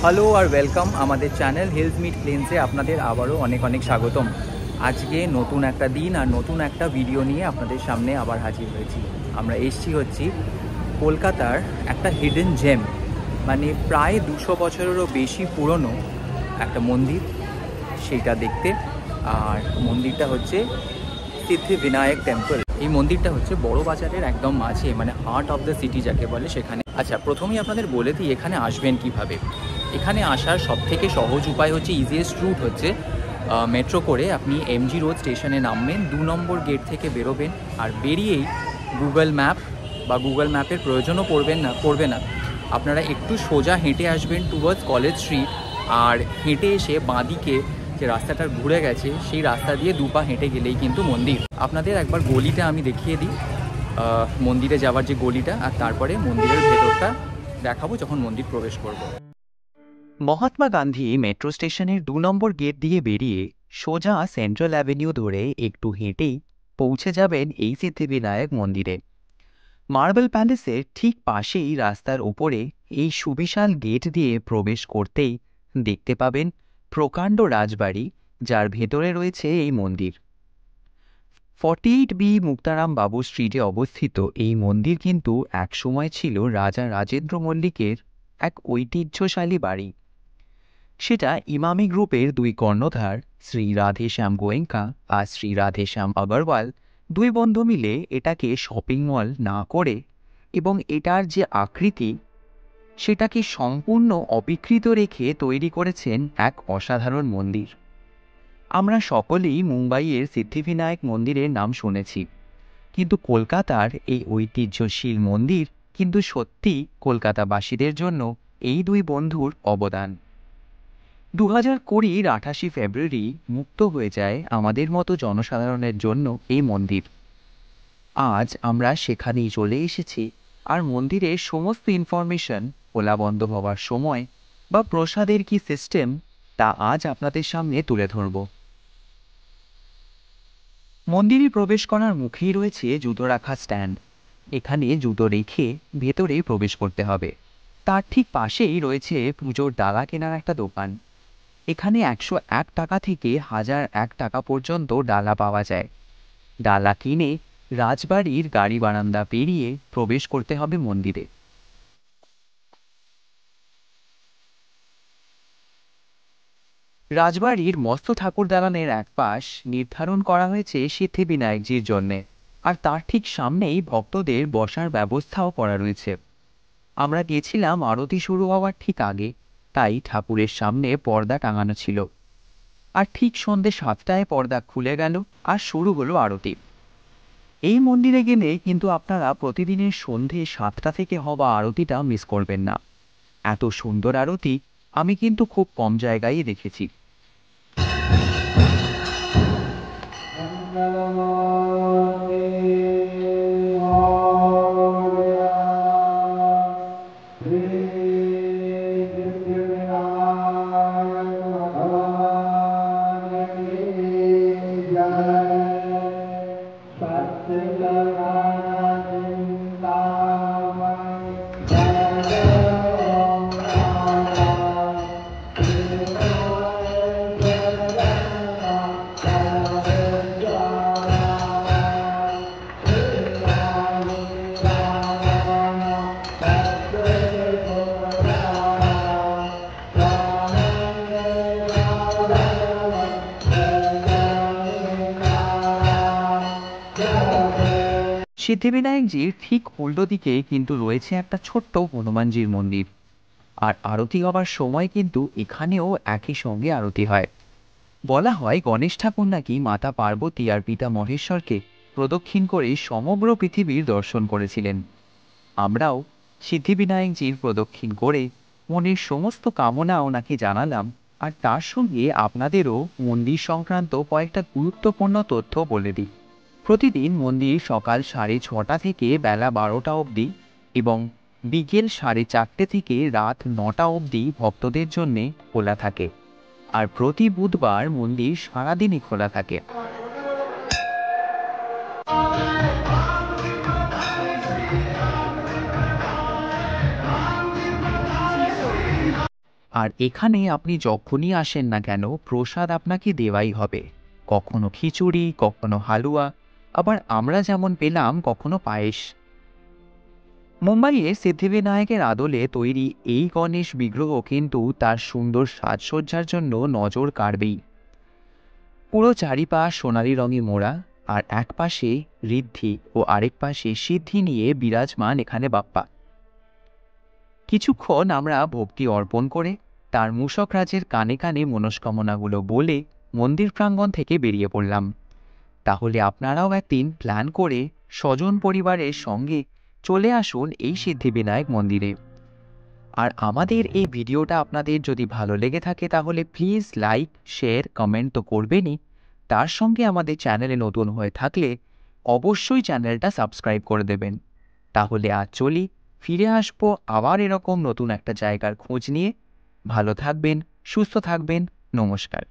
Hello আর welcome আমাদের channel hills meet প্লেন্সে আপনাদের আবারও অনেক অনেক স্বাগতম। আজকে নতুন একটা দিন আর নতুন একটা ভিডিও নিয়ে আপনাদের সামনে আবার হাজির হয়েছি। আমরা এসছি হচ্ছি কলকাতার একটা হিডেন জেম, মানে প্রায় 200 বছরেরও বেশি পুরনো একটা মন্দির, সেইটা দেখতে। আর মন্দিরটা হচ্ছে সিদ্ধিবিনায়ক টেম্পল। এই মন্দিরটা হচ্ছে বড় বাজারের একদম মাঝে, মানে হার্ট অফ দ্য সিটি যাকে বলে, সেখানে। আচ্ছা, প্রথমেই আপনাদের বলে দিই এখানে আসবেন কিভাবে। এখানে আসার সবথেকে সহজ উপায় হচ্ছে, ইজিয়েস্ট রুট হচ্ছে মেট্রো করে আপনি এমজি রোড স্টেশনে নামবেন, 2 নম্বর গেট থেকে বেরোবেন, আর বেরিয়েই গুগল ম্যাপ বা গুগল ম্যাপের প্রয়োজনও পড়বে না। আপনারা একটু সোজা হেঁটে আসবেন টুয়ার্ডস কলেজ স্ট্রিট, আর হেঁটে এসে বাঁদিকে যে রাস্তাটা ঘুরে গেছে সেই রাস্তা দিয়ে 2 পা হেঁটে গেলেই কিন্তু মন্দির। আপনাদের একবার গলিটা আমি দেখিয়ে দিই, মন্দিরে যাওয়ার যে গলিটা, আর তারপরে মন্দিরের ভেতরটা দেখাবো যখন মন্দির প্রবেশ করব। মহাত্মা গান্ধী মেট্রো স্টেশনের 2 নম্বর গেট দিয়ে বেরিয়ে সোজা সেন্ট্রাল অ্যাভিনিউ ধরে একটু হেঁটেই পৌঁছে যাবেন এই সিদ্ধিবিনায়ক মন্দিরে। মার্বেল প্যালেসের ঠিক পাশেই রাস্তার ওপরে এই সুবিশাল গেট দিয়ে প্রবেশ করতেই দেখতে পাবেন প্রকাণ্ড রাজবাড়ি, যার ভেতরে রয়েছে এই মন্দির। 48B মুক্তারাম বাবু স্ট্রিটে অবস্থিত এই মন্দির কিন্তু একসময় ছিল রাজা রাজেন্দ্র মল্লিকের এক ঐতিহ্যশালী বাড়ি। সেটা ইমামি গ্রুপের 2 কর্ণধার শ্রী রাধেশ্যাম গোয়েঙ্কা আর শ্রী রাধেশ্যাম আগরওয়াল 2 বন্ধু মিলে এটাকে শপিং মল না করে এবং এটার যে আকৃতি সেটাকে সম্পূর্ণ অবিকৃত রেখে তৈরি করেছেন এক অসাধারণ মন্দির। আমরা সকলেই মুম্বাইয়ের সিদ্ধিবিনায়ক মন্দিরের নাম শুনেছি, কিন্তু কলকাতার এই ঐতিহ্যশীল মন্দির কিন্তু সত্যি কলকাতাবাসীদের জন্য এই 2 বন্ধুর অবদান। 2020-র 28শে ফেব্রুয়ারি মুক্ত হয়ে যায় আমাদের মতো জনসাধারণের জন্য এই মন্দির। আজ আমরা সেখানেই চলে এসেছি, আর মন্দিরের সমস্ত ইনফরমেশন, খোলা বন্ধ হওয়ার সময় বা প্রসাদের কি সিস্টেম, তা আজ আপনাদের সামনে তুলে ধরব। মন্দিরে প্রবেশ করার মুখেই রয়েছে জুতো রাখার স্ট্যান্ড। এখানে জুতো রেখে ভেতরে প্রবেশ করতে হবে। তার ঠিক পাশেই রয়েছে পুজোর ডালা কেনার একটা দোকান। এখানে 101 টাকা থেকে 1001 টাকা পর্যন্ত ডালা পাওয়া যায়। ডালা কিনে রাজবাড়ির গাড়ি বারান্দা পেরিয়ে প্রবেশ করতে হবে মন্দিরে। রাজবাড়ির মস্ত ঠাকুর দালানের এক পাশ নির্ধারণ করা হয়েছে সিদ্ধিবিনায়কজির জন্যে, আর তার ঠিক সামনেই ভক্তদের বসার ব্যবস্থাও করা রয়েছে। আমরা গেছিলাম আরতি শুরু হওয়ার ঠিক আগে, তাই ঠাকুরের সামনে পর্দা টাঙানো ছিল। আর ঠিক সন্ধ্যে 7টায় পর্দা খুলে গেল আর শুরু হলো আরতি। এই মন্দিরে গেলে কিন্তু আপনারা প্রতিদিনের সন্ধ্যে 7টা থেকে হওয়া আরতিটা মিস করবেন না। এত সুন্দর আরতি আমি কিন্তু খুব কম জায়গায় দেখেছি। সিদ্ধিবিনায়কজির ঠিক উল্টো দিকে কিন্তু রয়েছে একটা ছোট্ট হনুমানজির মন্দির, আর আরতি হবার সময় কিন্তু এখানেও একই সঙ্গে আরতি হয়। বলা হয় গণেশ ঠাকুর নাকি মাতা পার্বতী আর পিতা মহেশ্বরকে প্রদক্ষিণ করে সমগ্র পৃথিবীর দর্শন করেছিলেন। আমরাও সিদ্ধিবিনায়কজির প্রদক্ষিণ করে মনের সমস্ত কামনা ওনাকে জানালাম, আর তার সঙ্গে আপনাদেরও মন্দির সংক্রান্ত কয়েকটা গুরুত্বপূর্ণ তথ্য বলে দিই। প্রতিদিন মন্দির সকাল 6:30 থেকে বেলা 12টা অবধি এবং বিকেল 4:30 থেকে রাত 9টা অবধি ভক্তদের জন্য খোলা থাকে, আর প্রতি বুধবার মন্দির সারাদিনই খোলা থাকে। আর এখানে আপনি যখনই আসেন না কেন প্রসাদ আপনাকে দেওয়াই হবে, কখনো খিচুড়ি, কখনো হালুয়া, আবার আমরা যেমন পেলাম কখনো পায়েস। মুম্বাইয়ে সিদ্ধিবিনায়কের আদলে তৈরি এই গণেশ বিগ্রহ কিন্তু তার সুন্দর সাজসজ্জার জন্য নজর কাড়বেই। পুরো চারিপাশ সোনালি রঙে মোড়া, আর এক পাশে ঋদ্ধি ও আরেক পাশে সিদ্ধি নিয়ে বিরাজমান এখানে বাপ্পা। কিছুক্ষণ আমরা ভক্তি অর্পণ করে তার মূষক রাজের কানে কানে মনস্কামনাগুলো বলে মন্দির প্রাঙ্গণ থেকে বেরিয়ে পড়লাম। তাহলে আপনারাও একদিন প্ল্যান করে স্বজন পরিবারের সঙ্গে চলে আসুন এই সিদ্ধিবিনায়ক মন্দিরে। আর আমাদের এই ভিডিওটা আপনাদের যদি ভালো লেগে থাকে তাহলে প্লিজ লাইক, শেয়ার, কমেন্ট তো করবেনই, তার সঙ্গে আমাদের চ্যানেলে নতুন হয়ে থাকলে অবশ্যই চ্যানেলটা সাবস্ক্রাইব করে দেবেন। তাহলে আজ চলি, ফিরে আসবো আবার এরকম নতুন একটা জায়গার খোঁজ নিয়ে। ভালো থাকবেন, সুস্থ থাকবেন, নমস্কার।